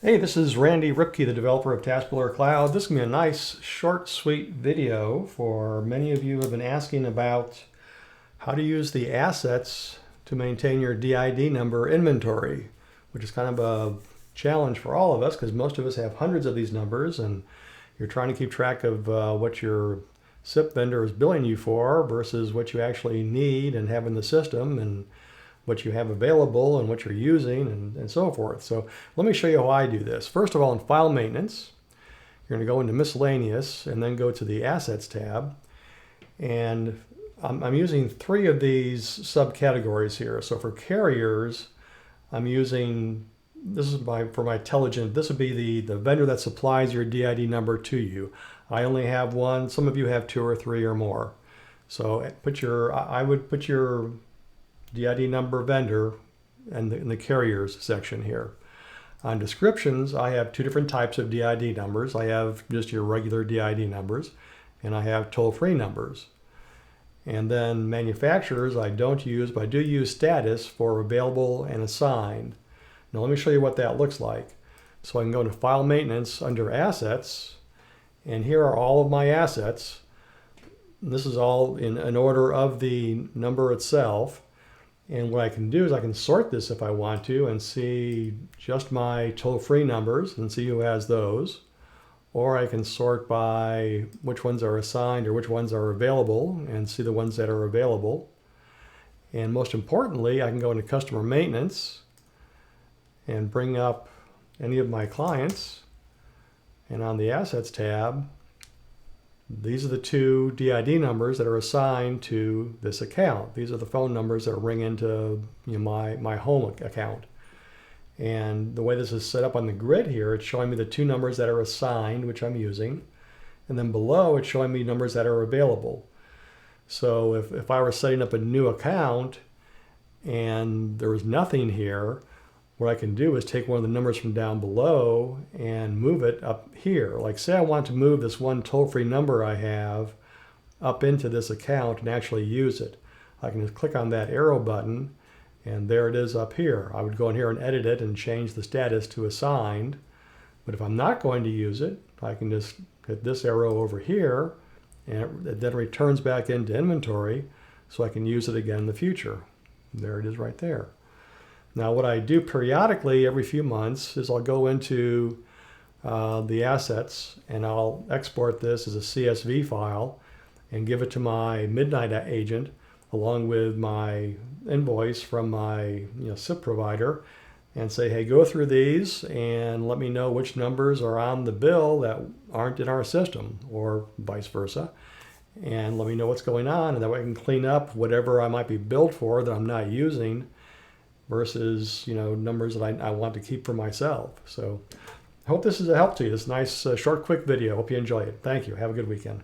Hey, this is Randy Ripke, the developer of TASbillerCloud. This is going to be a nice, short, sweet video for many of you who have been asking about how to use the assets to maintain your DID number inventory, which is kind of a challenge for all of us because most of us have hundreds of these numbers and you're trying to keep track of what your SIP vendor is billing you for versus what you actually need and have in the system and what you have available and what you're using and so forth. So let me show you how I do this. First of all, in File Maintenance, you're going to go into Miscellaneous and then go to the Assets tab. And I'm using three of these subcategories here. So for carriers, I'm using, this is for my Telligent, this would be the vendor that supplies your DID number to you. I only have one. Some of you have two or three or more. So I would put your DID number vendor in the carriers section here. On descriptions, I have two different types of DID numbers. I have just your regular DID numbers, and I have toll-free numbers. And then manufacturers I don't use, but I do use status for available and assigned. Now let me show you what that looks like. So I can go into File Maintenance under Assets, and here are all of my assets. This is all in order of the number itself. And what I can do is I can sort this if I want to and see just my toll-free numbers and see who has those. Or I can sort by which ones are assigned or which ones are available and see the ones that are available. And most importantly, I can go into Customer Maintenance and bring up any of my clients. And on the Assets tab, these are the two DID numbers that are assigned to this account. These are the phone numbers that ring into my home account. And the way this is set up on the grid here, it's showing me the two numbers that are assigned, which I'm using. And then below, it's showing me numbers that are available. So if I were setting up a new account and there was nothing here, what I can do is take one of the numbers from down below and move it up here. Like say I want to move this one toll-free number I have up into this account and actually use it. I can just click on that arrow button and there it is up here. I would go in here and edit it and change the status to assigned. But if I'm not going to use it, I can just hit this arrow over here and it then returns back into inventory so I can use it again in the future. There it is right there. Now what I do periodically every few months is I'll go into the assets and I'll export this as a CSV file and give it to my Midnight agent along with my invoice from my SIP provider and say, hey, go through these and let me know which numbers are on the bill that aren't in our system or vice versa. And let me know what's going on, and that way I can clean up whatever I might be billed for that I'm not using versus numbers that I want to keep for myself. So I hope this is a help to you. This nice short quick video. Hope you enjoy it. Thank you. Have a good weekend.